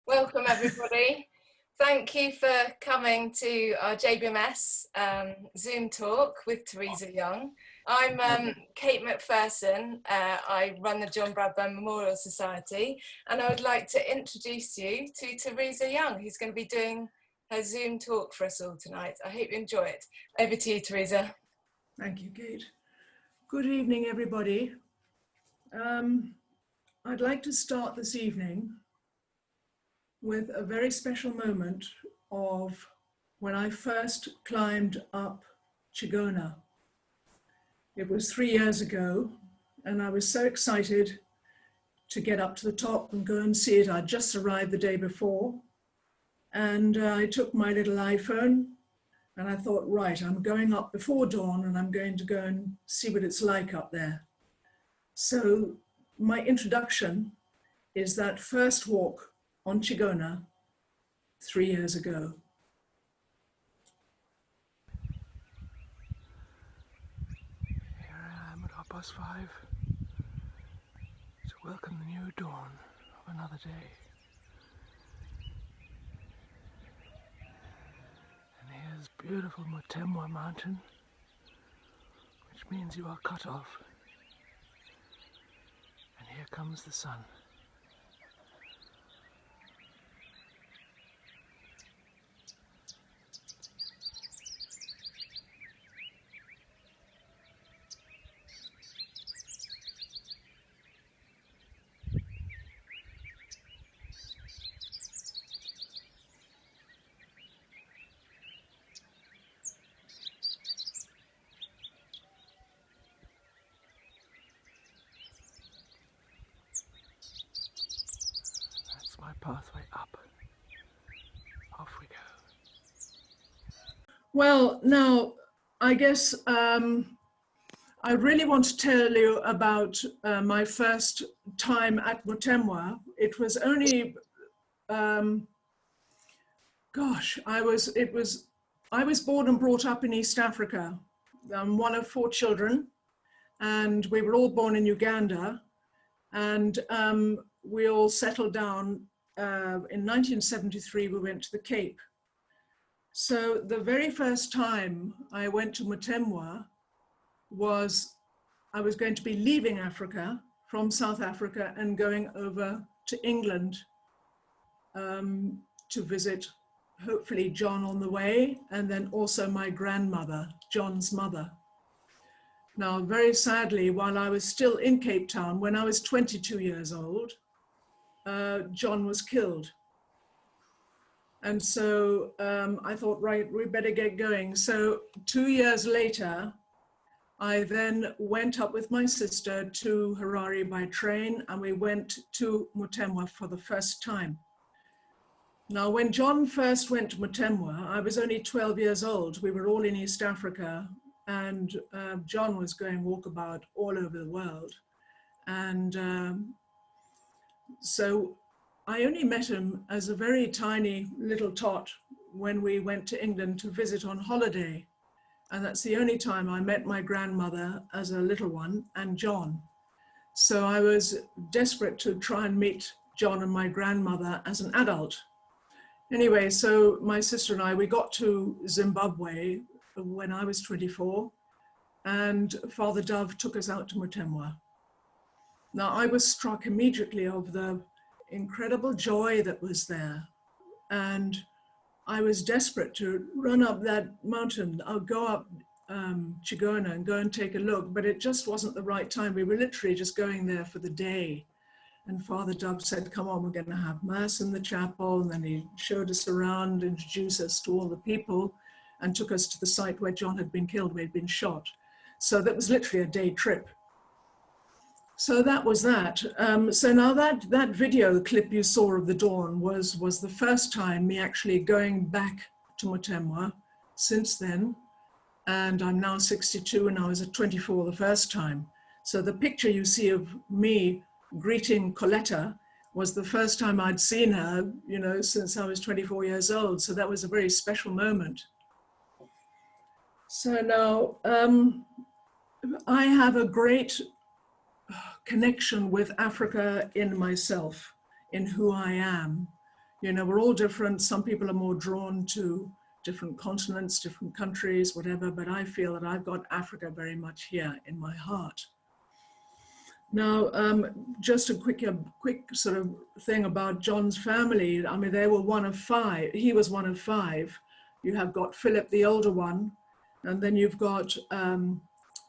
Welcome everybody. Thank you for coming to our JBMS Zoom talk with Teresa Yonge. I'm Kate McPherson. I run the John Bradburne Memorial Society, and I would like to introduce you to Teresa Yonge, who's going to be doing her Zoom talk for us all tonight. I hope you enjoy it. Over to you, Teresa. Thank you, Kate. Good evening, everybody. I'd like to start this evening with a very special moment of when I first climbed up Chigona. It was 3 years ago, and I was so excited to get up to the top and go and see it. I'd just arrived the day before, and I took my little iPhone, and I thought, right, I'm going up before dawn, and I'm going to go and see what it's like up there. So my introduction is that first walk on Chigona 3 years ago. Here I am at 5:30 to welcome the new dawn of another day. And here's beautiful Mutemwa mountain, which means you are cut off. And here comes the sun. My pathway up. Off we go. Well, now, I guess I really want to tell you about my first time at Mutemwa. It was only, I was born and brought up in East Africa. I'm one of 4 children, and we were all born in Uganda, and we all settled down. In 1973, we went to the Cape. So the very first time I went to Mutemwa was, I was going to be leaving Africa from South Africa and going over to England to visit, hopefully, John on the way, and then also my grandmother, John's mother. Now, very sadly, while I was still in Cape Town, when I was 22 years old, John was killed. And so I thought, right, we better get going. So 2 years later, I then went up with my sister to Harare by train, and we went to Mutemwa for the first time. Now, when John first went to Mutemwa, I was only 12 years old. We were all in East Africa, and John was going walkabout all over the world. And so I only met him as a very tiny little tot when we went to England to visit on holiday. And that's the only time I met my grandmother as a little one and John. So I was desperate to try and meet John and my grandmother as an adult. Anyway, so my sister and I, we got to Zimbabwe when I was 24, and Father Dove took us out to Mutemwa. Now, I was struck immediately of the incredible joy that was there. And I was desperate to run up that mountain. I'll go up Chigona and go and take a look, but it just wasn't the right time. We were literally just going there for the day. And Father Dove said, come on, we're going to have mass in the chapel. And then he showed us around, introduced us to all the people, and took us to the site where John had been killed, where he'd been shot. So that was literally a day trip. So that was that. So now that video clip you saw of the dawn was the first time me actually going back to Mutemwa since then. And I'm now 62, and I was at 24 the first time. So the picture you see of me greeting Coletta was the first time I'd seen her, you know, since I was 24 years old. So that was a very special moment. So now I have a great connection with Africa in myself, in who I am. You know, we're all different. Some people are more drawn to different continents, different countries, whatever, but I feel that I've got Africa very much here in my heart. Now, just a quick sort of thing about John's family. I mean, they were one of five. He was one of five. You have got Philip, the older one, and then you've got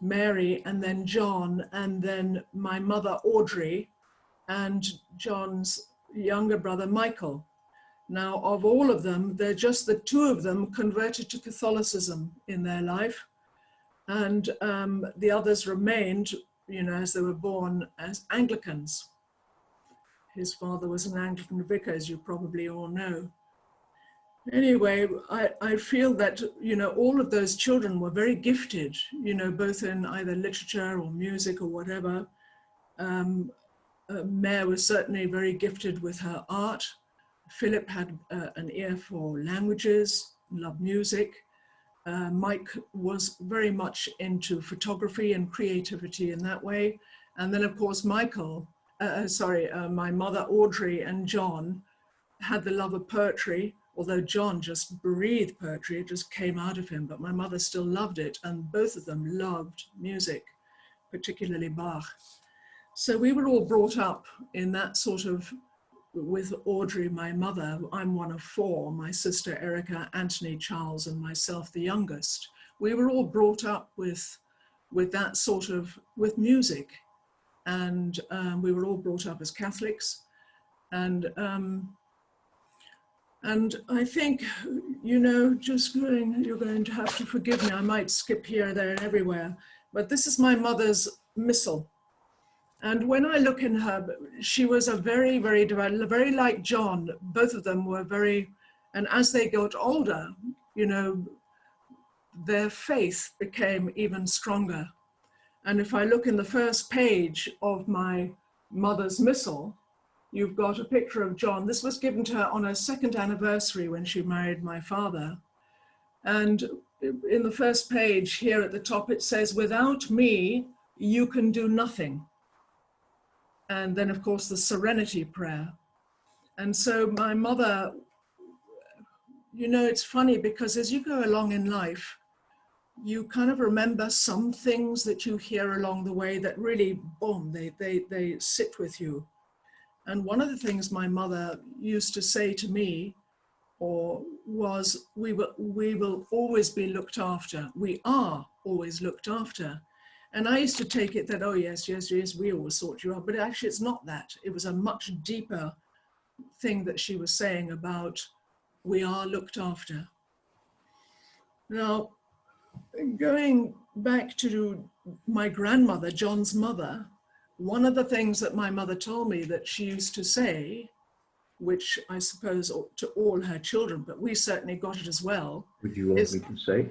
Mary, and then John, and then my mother, Audrey, and John's younger brother, Michael. Now, of all of them, they're just the two of them converted to Catholicism in their life. And the others remained, you know, as they were born, as Anglicans. His father was an Anglican vicar, as you probably all know. Anyway, I feel that, you know, all of those children were very gifted, you know, both in either literature or music or whatever. Mare was certainly very gifted with her art. Philip had an ear for languages, loved music. Mike was very much into photography and creativity in that way. And then, of course, my mother, Audrey, and John had the love of poetry, although John just breathed poetry, it just came out of him, but my mother still loved it, and both of them loved music, particularly Bach. So we were all brought up in that sort of, with Audrey, my mother. I'm one of four, my sister Erica, Anthony, Charles, and myself, the youngest. We were all brought up with that sort of, with music. And we were all brought up as Catholics. And I think, you know, you're going to have to forgive me, I might skip here, there, and everywhere, but this is my mother's missal. And when I look in her, she was a very, very devout, very like John. Both of them were very, and as they got older, you know, their faith became even stronger. And if I look in the first page of my mother's missal, you've got a picture of John. This was given to her on her 2nd anniversary when she married my father. And in the first page here at the top, it says, "Without me, you can do nothing." And then, of course, the Serenity Prayer. And so my mother, you know, it's funny because as you go along in life, you kind of remember some things that you hear along the way that really, boom, they sit with you. And one of the things my mother used to say to me was, we will always be looked after. We are always looked after. And I used to take it that, oh, yes, we always sort you out. But actually, it's not that. It was a much deeper thing that she was saying about we are looked after. Now, going back to my grandmother, John's mother, one of the things that my mother told me that she used to say, which I suppose to all her children, but we certainly got it as well. Would you want me to say?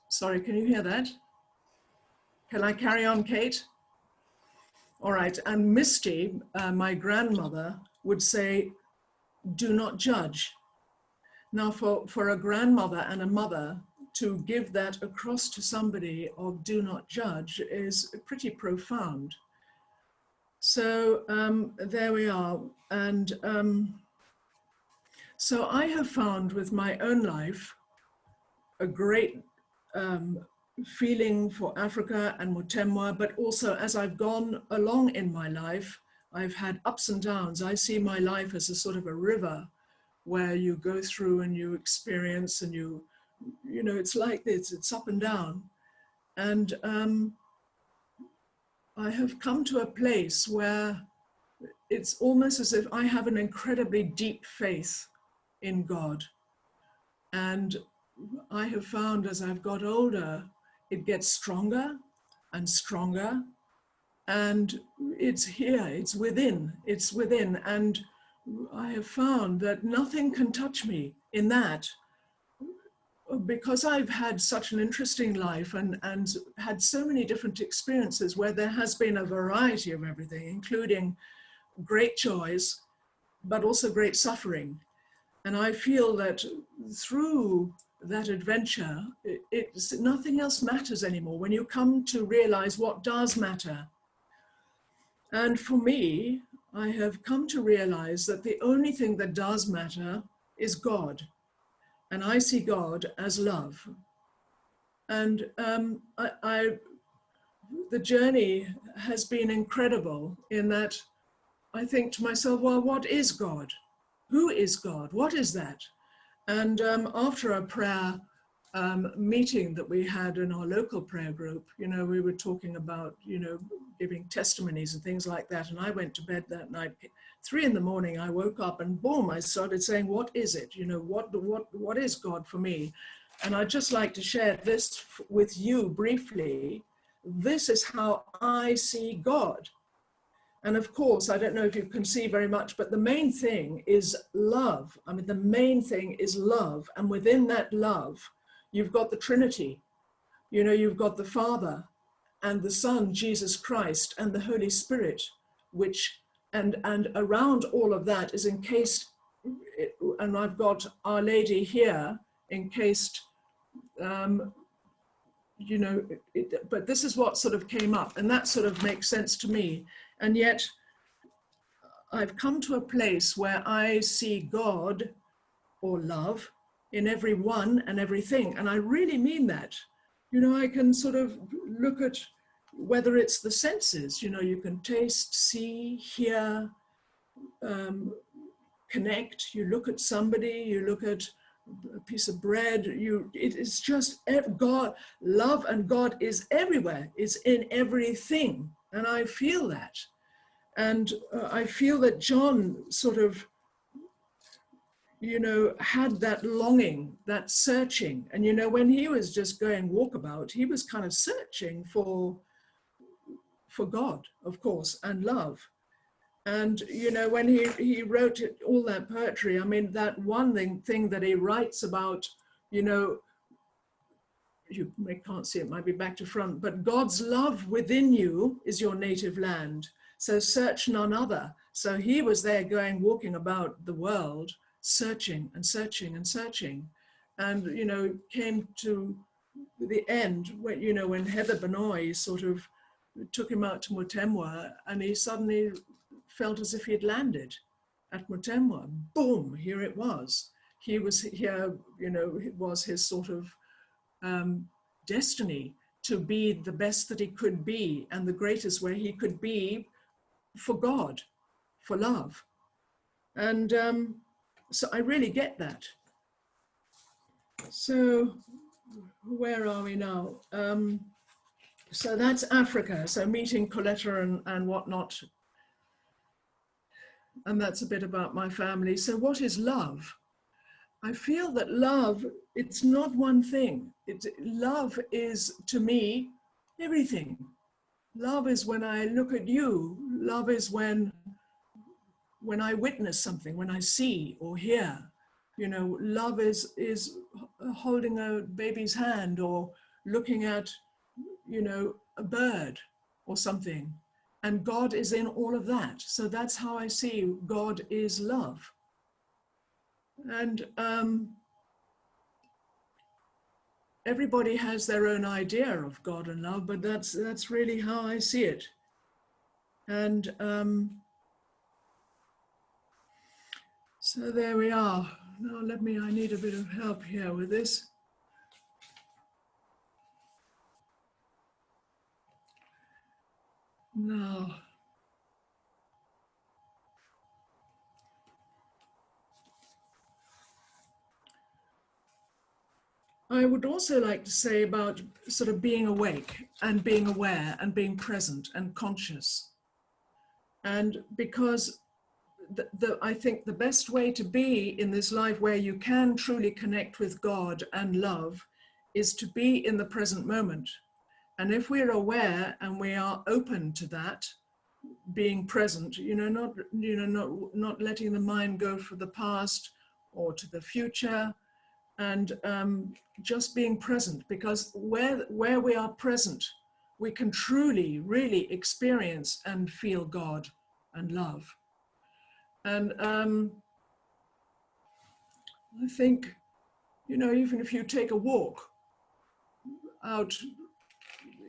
Sorry, can you hear that? Can I carry on, Kate? All right, and Misty, my grandmother, would say, do not judge. Now, for a grandmother and a mother to give that across to somebody of do not judge is pretty profound. So there we are. And so I have found with my own life a great feeling for Africa and Mutemwa, but also as I've gone along in my life, I've had ups and downs. I see my life as a sort of a river where you go through and you experience and you know, it's like this, it's up and down. And I have come to a place where it's almost as if I have an incredibly deep faith in God. And I have found as I've got older, it gets stronger and stronger. And it's here, it's within. And I have found that nothing can touch me in that, because I've had such an interesting life and had so many different experiences where there has been a variety of everything, including great joys, but also great suffering. And I feel that through that adventure, nothing else matters anymore when you come to realize what does matter. And for me, I have come to realize that the only thing that does matter is God. And I see God as love. And the journey has been incredible in that I think to myself, well, what is God? Who is God? What is that? And after a prayer meeting that we had in our local prayer group, you know, we were talking about, you know, giving testimonies and things like that. And I went to bed that night, 3 a.m. I woke up and boom, I started saying, what is it? You know, what is God for me? And I'd just like to share this with you briefly. This is how I see God. And of course, I don't know if you can see very much, but the main thing is love. I mean, the main thing is love. And within that love, you've got the Trinity. You know, you've got the Father and the Son, Jesus Christ, and the Holy Spirit, which, and around all of that is encased, and I've got Our Lady here encased, you know, but this is what sort of came up, and that sort of makes sense to me. And yet I've come to a place where I see God or love in everyone and everything. And I really mean that. You know, I can sort of look at whether it's the senses, you know, you can taste, see, hear, connect. You look at somebody, you look at a piece of bread, it is just God, love and God is everywhere, it's in everything. And I feel that. And I feel that John sort of, you know, had that longing, that searching. And, you know, when he was just going walkabout, he was kind of searching for God, of course, and love. And, you know, when he wrote all that poetry, I mean, that one thing that he writes about, you know, you can't see it, might be back to front, but God's love within you is your native land. So search none other. So he was there going, walking about the world, searching and searching and searching. And, you know, came to the end when, you know, when Heather Benoit sort of took him out to Mutemwa, and he suddenly felt as if he had landed at Mutemwa. Boom, here it was. He was here, you know, it was his sort of destiny to be the best that he could be and the greatest where he could be for God, for love. And so I really get that. So where are we now? So that's Africa. So meeting Coletta and whatnot. And that's a bit about my family. So what is love? I feel that love, it's not one thing. Love is, to me, everything. Love is when I look at you. Love is when I witness something, when I see or hear. You know, love is holding a baby's hand or looking at, you know, a bird or something. And God is in all of that. So that's how I see God is love. And everybody has their own idea of God and love, but that's really how I see it. And so there we are. Now I need a bit of help here with this. Now, I would also like to say about sort of being awake and being aware and being present and conscious. And because I think the best way to be in this life where you can truly connect with God and love is to be in the present moment. And if we're aware and we are open to that, being present, you know, not letting the mind go for the past or to the future, and just being present, because where we are present, we can truly, really experience and feel God and love. And I think, you know, even if you take a walk out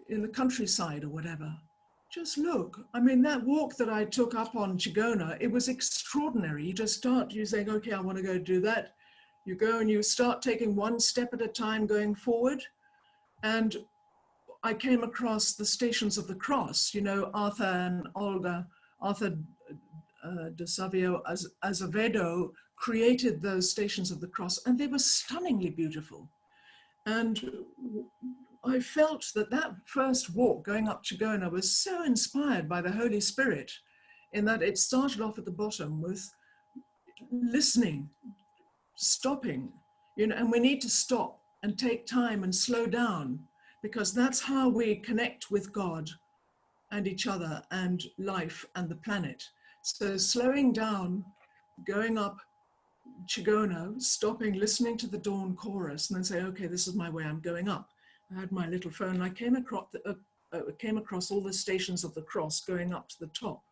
in the countryside or whatever, just look. I mean, that walk that I took up on Chigona, it was extraordinary. You just start, you saying, okay, I want to go do that. You go and you start taking one step at a time going forward. And I came across the Stations of the Cross, you know, Arthur and Olga, Arthur de Savio Azevedo created those Stations of the Cross, and they were stunningly beautiful. And I felt that that first walk going up Chigona was so inspired by the Holy Spirit, in that it started off at the bottom with listening, stopping, you know, and we need to stop and take time and slow down, because that's how we connect with God and each other and life and the planet. So slowing down, going up Chigona, stopping, listening to the dawn chorus, and then say, okay, this is my way, I'm going up. I had my little phone, and I came across all the Stations of the Cross going up to the top.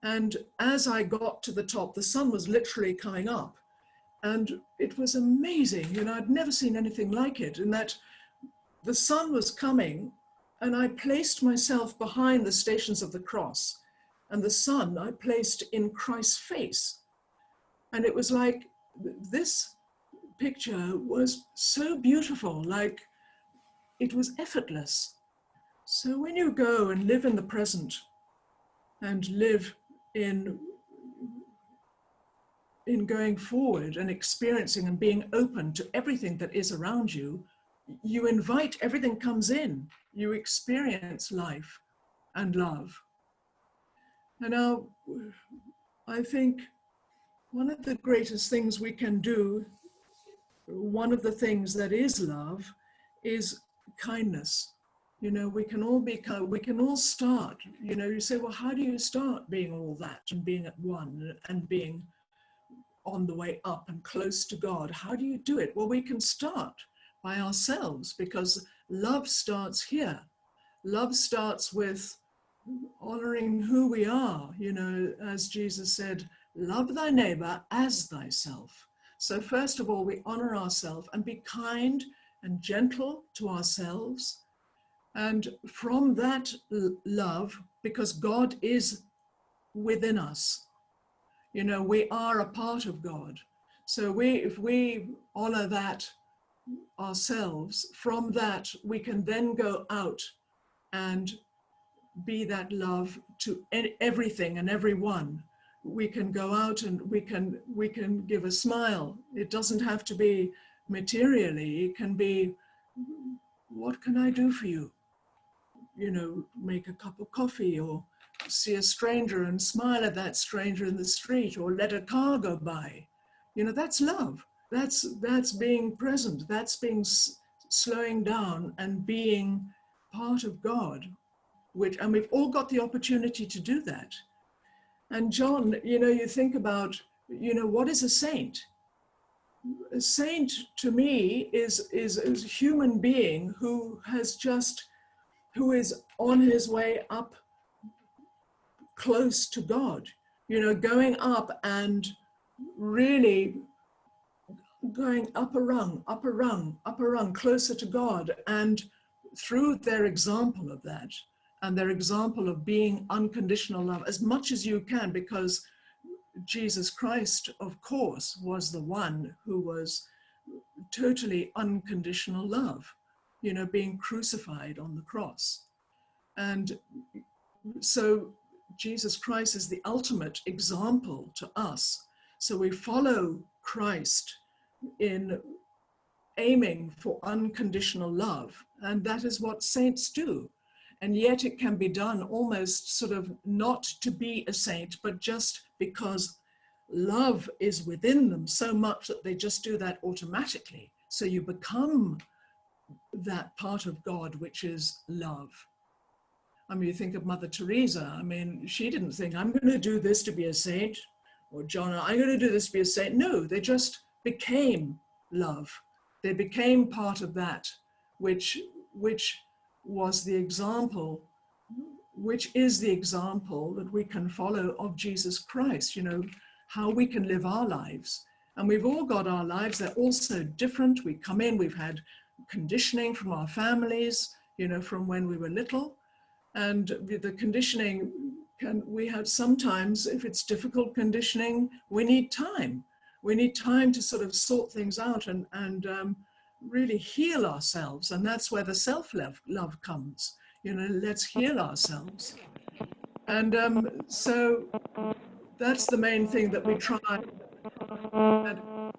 And as I got to the top, the sun was literally coming up. And it was amazing, you know, I'd never seen anything like it, in that the sun was coming, and I placed myself behind the Stations of the Cross, and the sun I placed in Christ's face. And it was like, this picture was so beautiful, like it was effortless. So when you go and live in the present and live in going forward and experiencing and being open to everything that is around you, you invite, everything comes in, you experience life and love. And now, I think one of the greatest things we can do, one of the things that is love, is kindness. You know, we can all be kind, we can all start, you know, you say, well, how do you start being all that and being at one and being on the way up and close to God? How do you do it? Well, we can start by ourselves, because love starts here. Love starts with honoring who we are, you know, as Jesus said, love thy neighbor as thyself. So first of all, we honor ourselves and be kind and gentle to ourselves. And from that love, because God is within us, you know, we are a part of God. So if we honor that ourselves, from that we can then go out and be that love to everything and everyone. We can go out and we can give a smile. It doesn't have to be materially. It can be, what can I do for you? You know, make a cup of coffee, or see a stranger and smile at that stranger in the street, or let a car go by. You know, that's love. That's being present. That's being slowing down and being part of God. And we've all got the opportunity to do that. And John, you know, you think about, you know, what is a saint? A saint to me is a human being who is on his way up close to God, you know, going up and really going up a rung, up a rung, up a rung, closer to God. And through their example of that, and their example of being unconditional love as much as you can, because Jesus Christ, of course, was the one who was totally unconditional love, you know, being crucified on the cross. And so Jesus Christ is the ultimate example to us. So we follow Christ in aiming for unconditional love. And that is what saints do. And yet it can be done almost sort of not to be a saint, but just because love is within them so much that they just do that automatically. So you become that part of God, which is love. I mean, you think of Mother Teresa. I mean, she didn't think, I'm going to do this to be a saint, or John, I'm going to do this to be a saint. No, they just became love. They became part of that, which was the example, which is the example that we can follow of Jesus Christ, you know, how we can live our lives. And we've all got our lives. They're all so different. We come in, we've had conditioning from our families, you know, from when we were little. And the conditioning, we have sometimes, if it's difficult conditioning, we need time. We need time to sort of sort things out and really heal ourselves. And that's where the self-love comes. You know, let's heal ourselves. And so that's the main thing that we try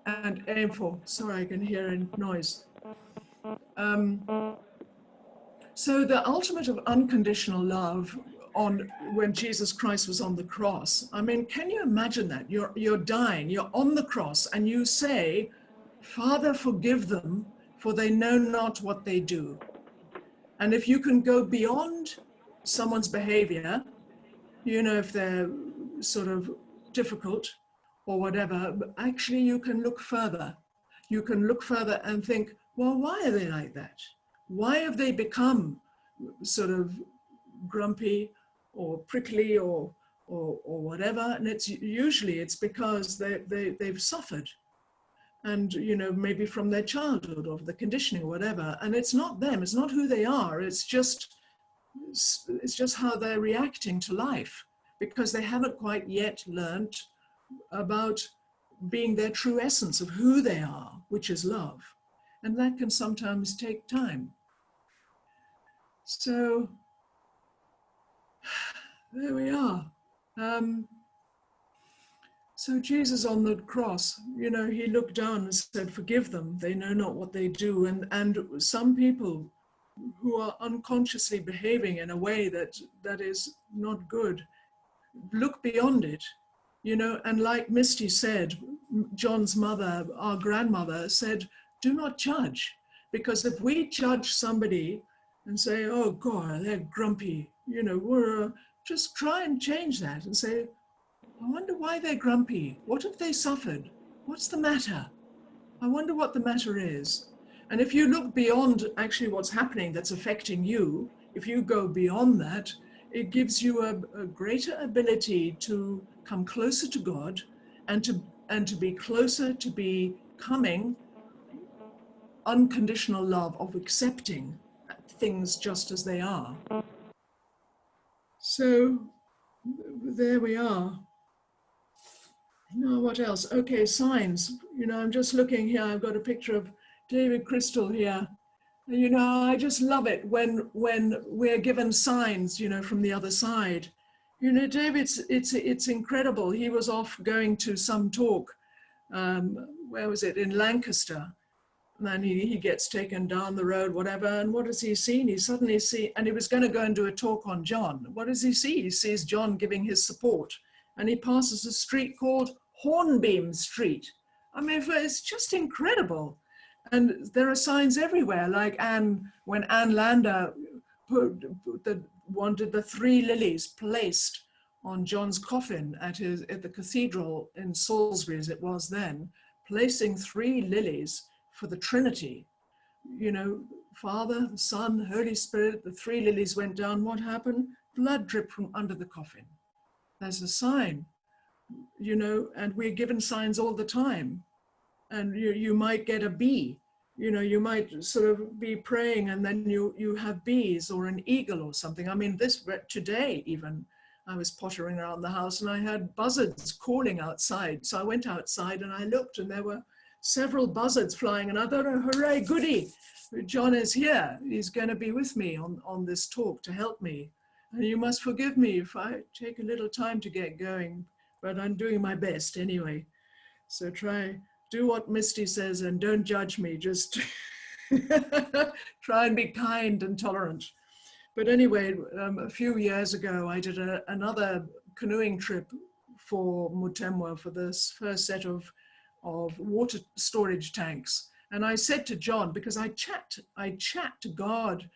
and aim for. Sorry, I can hear a noise. So the ultimate of unconditional love when Jesus Christ was on the cross, I mean, can you imagine that? You're dying, you're on the cross, and you say, Father, forgive them, for they know not what they do. And if you can go beyond someone's behavior, you know, if they're sort of difficult or whatever, but actually you can look further. You can look further and think, well, why are they like that? Why have they become sort of grumpy or prickly or whatever? And it's usually because they've suffered, and you know, maybe from their childhood or the conditioning or whatever. And it's not them, it's not who they are, it's just how they're reacting to life, because they haven't quite yet learned about being their true essence of who they are, which is love. And that can sometimes take time. So there we are. So Jesus on the cross, you know, he looked down and said, forgive them, they know not what they do. And some people who are unconsciously behaving in a way that is not good, look beyond it, you know. And like Misty said, John's mother, our grandmother, said, do not judge. Because if we judge somebody and say, oh God, they're grumpy, you know, just try and change that and say, I wonder why they're grumpy. What have they suffered? What's the matter? I wonder what the matter is. And if you look beyond actually what's happening that's affecting you, if you go beyond that, it gives you a greater ability to come closer to God and to be closer to becoming unconditional love, of accepting things just as they are. So there we are. Now, what else? Okay, signs. You know, I'm just looking here. I've got a picture of David Crystal here. And, you know, I just love it when we're given signs, you know, from the other side. You know, David's, it's incredible. He was off going to some talk. Where was it? In Lancaster. And then he gets taken down the road, whatever. And what has he seen? He suddenly and he was going to go and do a talk on John. What does he see? He sees John giving his support. And he passes a street called Hornbeam Street. I mean, it's just incredible. And there are signs everywhere, like when Anne Lander wanted the 3 lilies placed on John's coffin at the cathedral in Salisbury, as it was then, placing 3 lilies for the Trinity. You know, Father, the Son, Holy Spirit, the 3 lilies went down. What happened? Blood dripped from under the coffin. There's a sign, you know, and we're given signs all the time. And you might get a bee, you know, you might sort of be praying and then you have bees or an eagle or something. I mean, today even, I was pottering around the house and I had buzzards calling outside. So I went outside and I looked and there were several buzzards flying and I thought, oh, hooray, goody, John is here. He's going to be with me on this talk to help me. And you must forgive me if I take a little time to get going, but I'm doing my best anyway. So do what Misty says and don't judge me, just try and be kind and tolerant. But anyway, a few years ago, I did another canoeing trip for Mutemwa for this first set of water storage tanks. And I said to John, because I chat to God,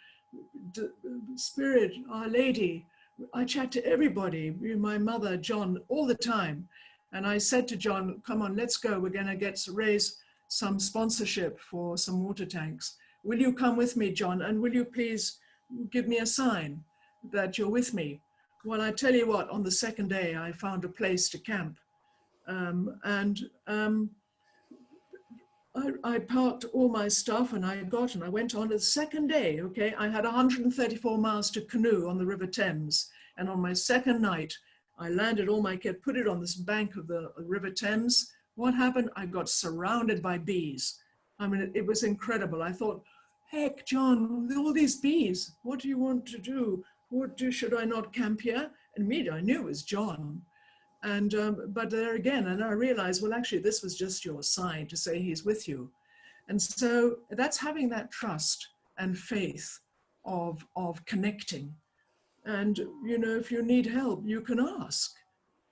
Spirit, Our Lady, I chat to everybody, my mother, John, all the time. And I said to John, come on, let's go. We're going to raise some sponsorship for some water tanks. Will you come with me, John? And will you please give me a sign that you're with me? Well, I tell you what, on the second day, I found a place to camp. I parked all my stuff and I went on the second day, okay? I had 134 miles to canoe on the River Thames. And on my second night, I landed all my kit, put it on this bank of the River Thames. What happened? I got surrounded by bees. I mean, it was incredible. I thought, heck, John, all these bees, what do you want to do? Should I not camp here? And me, I knew it was John. And, but there again, and I realized, well, actually, this was just your sign to say he's with you. And so that's having that trust and faith of connecting. And, you know, if you need help, you can ask.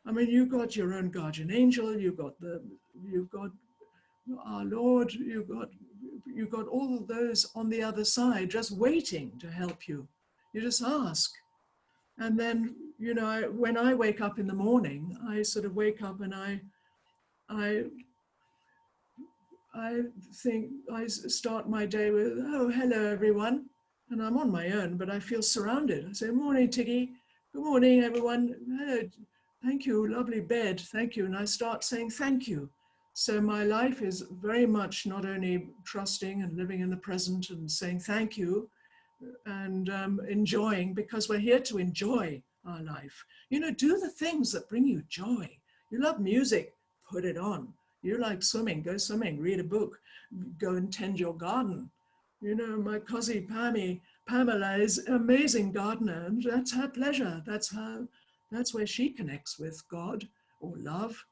I mean, you've got your own guardian angel, you've got our Lord, you've got all of those on the other side just waiting to help you. You just ask. And then, you know, when I wake up in the morning, I sort of wake up and I think I start my day with, oh, hello, everyone. And I'm on my own, but I feel surrounded. I say, morning, Tiggy. Good morning, everyone. Hello. Thank you. Lovely bed. Thank you. And I start saying thank you. So my life is very much not only trusting and living in the present and saying thank you and enjoying, because we're here to enjoy our life. You know, do the things that bring you joy. You love music, put it on. You like swimming, go swimming, read a book, go and tend your garden. You know, my cousin Pamela is an amazing gardener, and that's her pleasure. That's where she connects with God or love.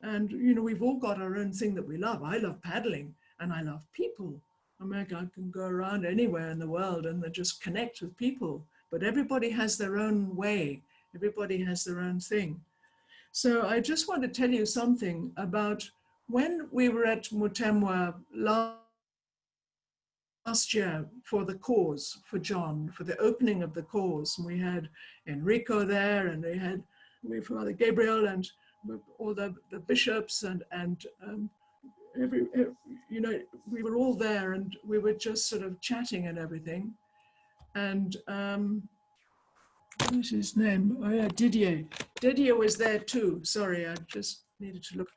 And, you know, we've all got our own thing that we love. I love paddling and I love people. I mean, I can go around anywhere in the world and just connect with people, but everybody has their own way. Everybody has their own thing. So I just want to tell you something about when we were at Mutemwa last year for the cause, for John, for the opening of the cause. And we had Enrico there, and we Father Gabriel and all the bishops and you know, we were all there and we were just sort of chatting and everything. And what is his name? Oh yeah, Didier. Didier was there too. Sorry, I just needed to look.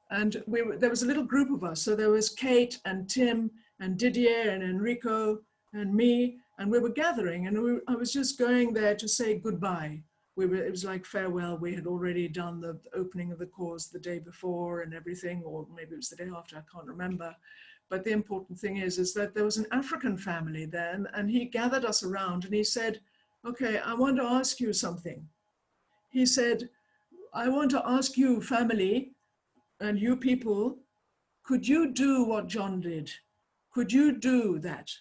And there was a little group of us. So there was Kate and Tim and Didier and Enrico and me, and we were gathering, and I was just going there to say goodbye. It was like farewell. We had already done the opening of the cause the day before and everything, or maybe it was the day after, I can't remember. But the important thing is that there was an African family there, and he gathered us around and he said, okay, I want to ask you something. He said, I want to ask you, family, and you people, could you do what John did? Could you do that?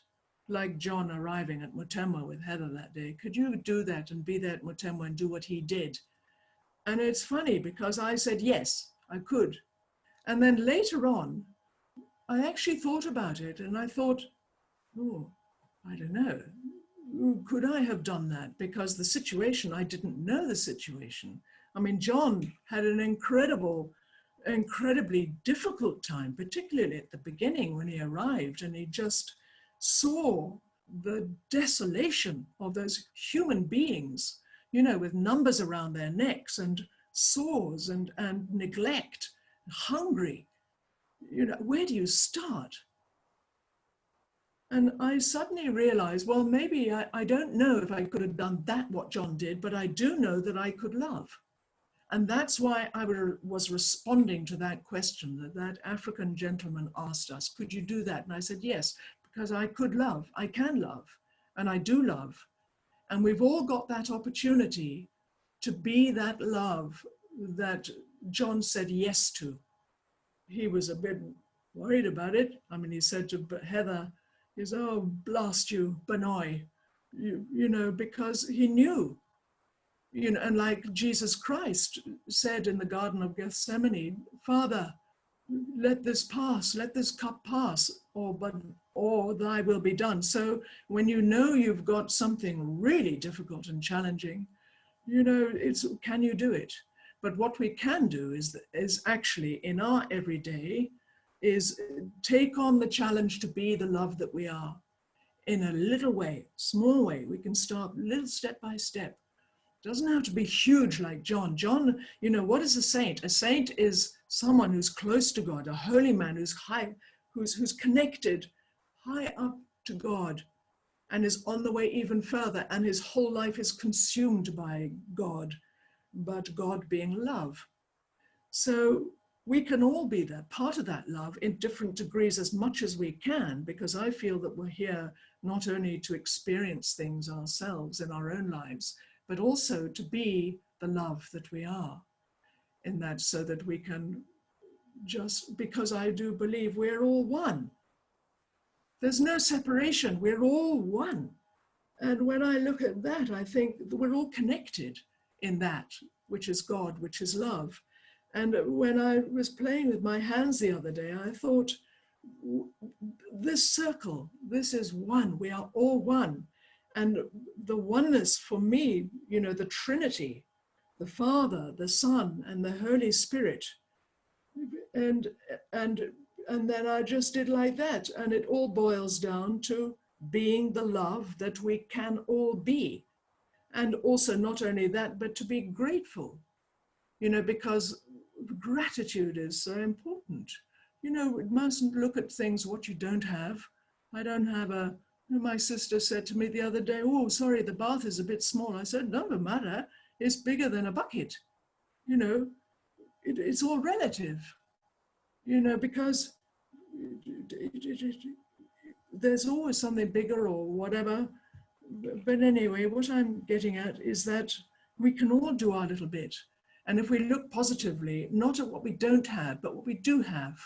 Like John arriving at Mutemwa with Heather that day. Could you do that and be there at Mutemwa and do what he did? And it's funny because I said, yes, I could. And then later on, I actually thought about it and I thought, oh, I don't know. Could I have done that? Because the situation, I didn't know the situation. I mean, John had an incredibly difficult time, particularly at the beginning when he arrived, and he just saw the desolation of those human beings, you know, with numbers around their necks and sores and neglect, hungry. You know, where do you start? And I suddenly realized, well, maybe I don't know if I could have done that, what John did, but I do know that I could love. And that's why I was responding to that question that African gentleman asked us, could you do that? And I said, yes, because I could love, I can love, and I do love. And we've all got that opportunity to be that love that John said yes to. He was a bit worried about it. I mean, he said to Heather, he said, oh, blast you, Benoi, you know, because he knew. You know, and like Jesus Christ said in the Garden of Gethsemane, Father, let this pass, let this cup pass, or thy will be done. So when you know you've got something really difficult and challenging, you know, can you do it? But what we can do is actually in our everyday is take on the challenge to be the love that we are in a little way, small way. We can start little step by step. Doesn't have to be huge like John. John, you know, what is a saint? A saint is someone who's close to God, a holy man who's high, who's connected high up to God and is on the way even further, and his whole life is consumed by God, but God being love. So we can all be that, part of that love in different degrees as much as we can, because I feel that we're here not only to experience things ourselves in our own lives, but also to be the love that we are in that, so that we can just, because I do believe we're all one. There's no separation, we're all one. And when I look at that, I think we're all connected in that, which is God, which is love. And when I was playing with my hands the other day, I thought, this circle, this is one, we are all one. And the oneness for me, you know, the Trinity, the Father, the Son, and the Holy Spirit. And then I just did like that. And it all boils down to being the love that we can all be. And also not only that, but to be grateful, you know, because gratitude is so important. You know, we mustn't look at things what you don't have. I don't have a, my sister said to me the other day, oh, sorry, the bath is a bit small. I said, no matter, it's bigger than a bucket. You know, it's all relative, you know, because there's always something bigger or whatever. But anyway, what I'm getting at is that we can all do our little bit. And if we look positively, not at what we don't have, but what we do have.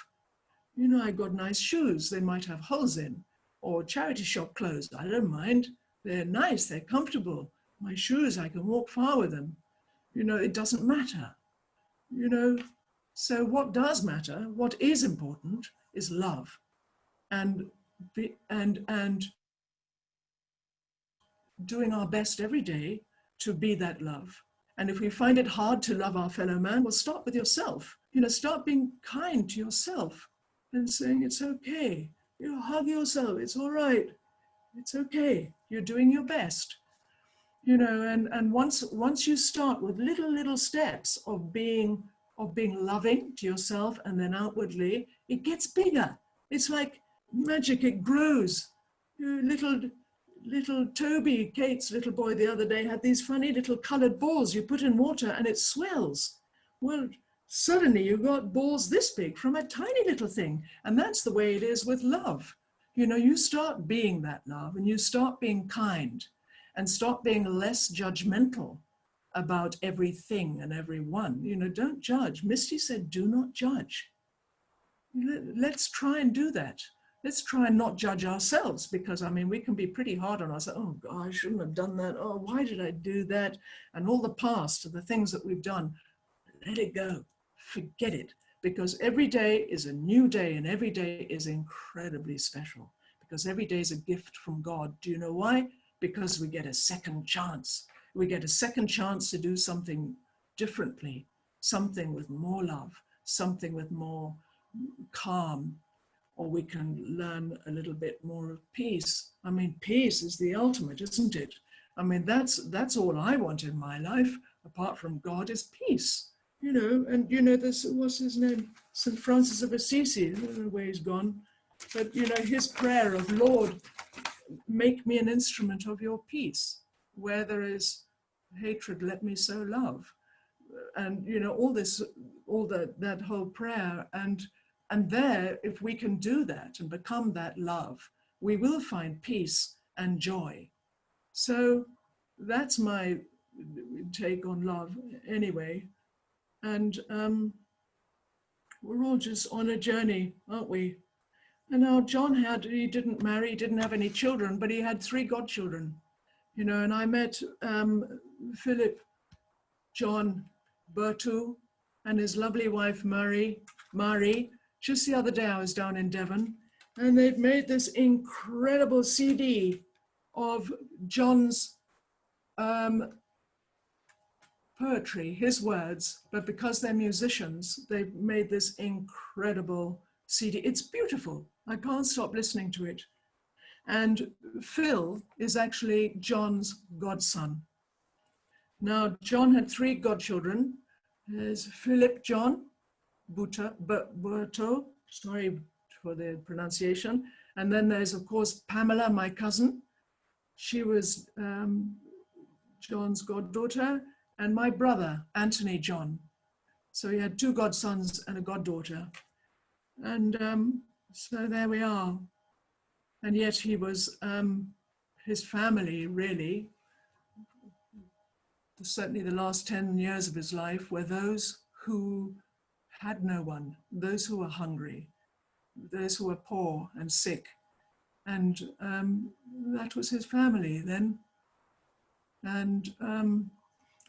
You know, I got nice shoes, they might have holes in, or charity shop clothes. I don't mind. They're nice, they're comfortable. My shoes, I can walk far with them. You know, it doesn't matter. You know, so what does matter, what is important, is love. And doing our best every day to be that love. And if we find it hard to love our fellow man, well, start with yourself. You know, start being kind to yourself and saying, it's okay. You know, hug yourself. It's all right. It's okay. You're doing your best. You know, and once you start with little steps of being loving to yourself and then outwardly, it gets bigger. It's like magic. It grows. You know, little Toby, Kate's little boy the other day, had these funny little colored balls you put in water and it swells. Well, suddenly you got balls this big from a tiny little thing. And that's the way it is with love. You know, you start being that love and you start being kind and start being less judgmental about everything and everyone. You know, don't judge. Misty said, do not judge. Let's try and do that. Let's try and not judge ourselves, because, I mean, we can be pretty hard on ourselves. Oh, God, I shouldn't have done that. Oh, why did I do that? And all the past, the things that we've done, let it go. Forget it, because every day is a new day and every day is incredibly special, because every day is a gift from God. Do you know why? Because we get a second chance. We get a second chance to do something differently, something with more love, something with more calm, or we can learn a little bit more of peace. I mean, peace is the ultimate, isn't it? I mean, that's all I want in my life, apart from God, is peace. You know, and you know, this, what's his name? St. Francis of Assisi, I don't know where he's gone, but you know, his prayer of, Lord, make me an instrument of your peace. Where there is hatred, let me sow love. And you know, all that whole prayer, and there, if we can do that and become that love, we will find peace and joy. So that's my take on love anyway. And we're all just on a journey, aren't we? And now John he didn't marry, he didn't have any children, but he had 3 godchildren, you know, and I met Philip John Bertu and his lovely wife, Marie, just the other day. I was down in Devon, and they'd made this incredible CD of John's poetry, his words, but because they're musicians, they've made this incredible CD. It's beautiful. I can't stop listening to it. And Phil is actually John's godson. Now, John had 3 godchildren. There's Philip John Berto, sorry for the pronunciation. And then there's, of course, Pamela, my cousin. She was John's goddaughter, and my brother, Anthony John. So he had 2 godsons and a goddaughter. And so there we are. And yet he was, his family really, certainly the last 10 years of his life, were those who had no one, those who were hungry, those who were poor and sick. And that was his family then. And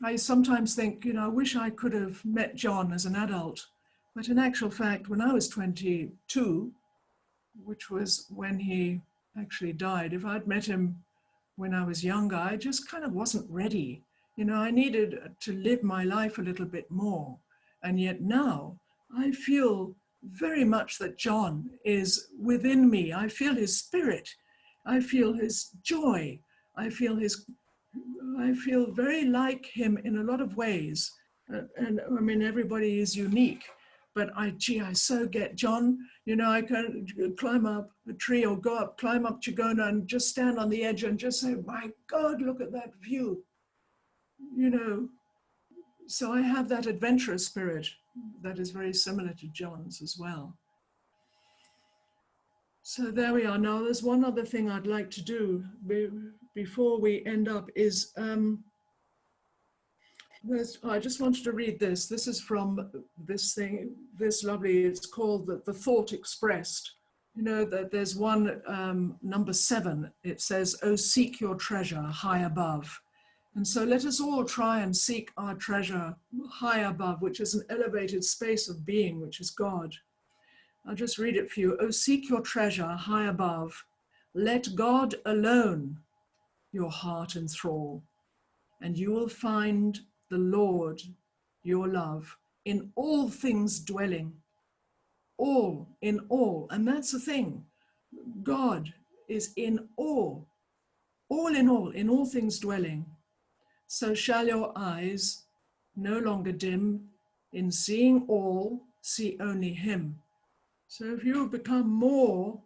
I sometimes think, you know, I wish I could have met John as an adult. But in actual fact, when I was 22, which was when he actually died, if I'd met him when I was younger, I just kind of wasn't ready. You know, I needed to live my life a little bit more. And yet now I feel very much that John is within me. I feel his spirit. I feel his joy. I feel very like him in a lot of ways. And I mean, everybody is unique, but I so get John. You know, I can climb up a tree or climb up Chigona and just stand on the edge and just say, my God, look at that view. You know, so I have that adventurous spirit that is very similar to John's as well. So there we are. Now, there's one other thing I'd like to do before we end up is, I just wanted to read this. This is from this thing, this lovely, it's called the Thought Expressed. You know, that there's one, number 7, it says, "Oh, seek your treasure high above." And so let us all try and seek our treasure high above, which is an elevated space of being, which is God. I'll just read it for you. "Oh, seek your treasure high above. Let God alone your heart enthrall, and you will find the Lord your love in all things dwelling." All, in all. And that's the thing. God is in all in all things dwelling. "So shall your eyes, no longer dim, in seeing all, see only him." So if you become more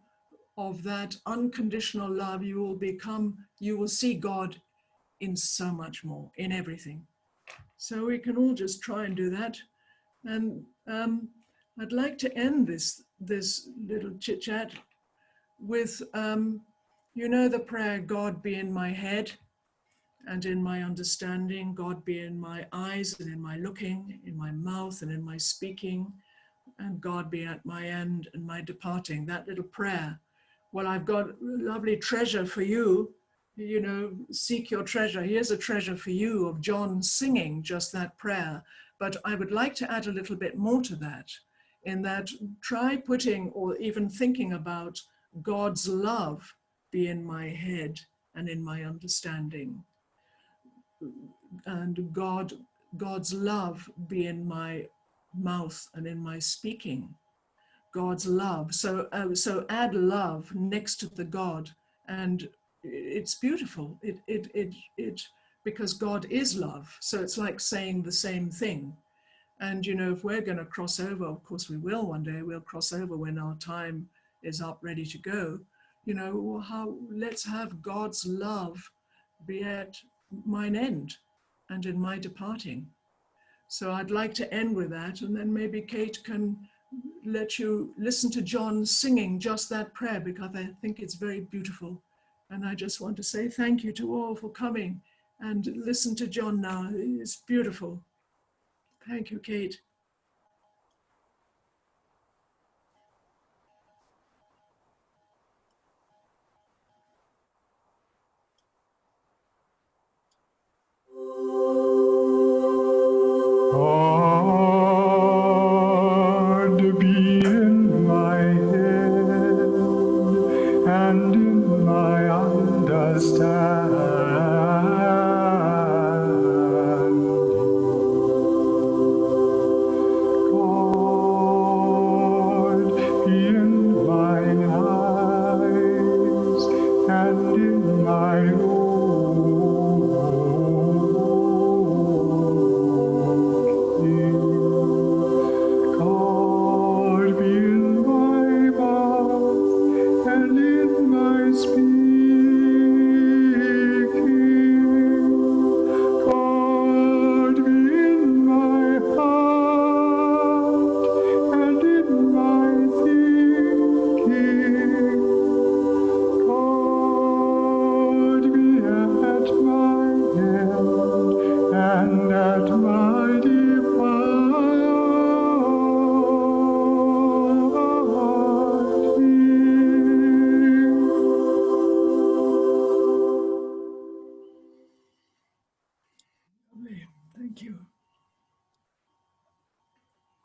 of that unconditional love, you will see God in so much more, in everything. So we can all just try and do that. And I'd like to end this little chit chat with, you know, the prayer, "God be in my head and in my understanding, God be in my eyes and in my looking, in my mouth and in my speaking, and God be at my end and my departing." That little prayer. Well, I've got a lovely treasure for you. You know, seek your treasure. Here's a treasure for you of John singing just that prayer. But I would like to add a little bit more to that, in that try putting or even thinking about God's love be in my head and in my understanding. And God's love be in my mouth and in my speaking. God's love. So add love next to the God, and it's beautiful. It because God is love. So it's like saying the same thing. And you know, if we're going to cross over, of course we will one day. We'll cross over when our time is up, ready to go. You know, let's have God's love be at mine end and in my departing. So I'd like to end with that, and then maybe Kate can let you listen to John singing just that prayer, because I think it's very beautiful. And I just want to say thank you to all for coming and listen to John now. It's beautiful. Thank you, Kate. God be in my head and in my understanding. Thank you.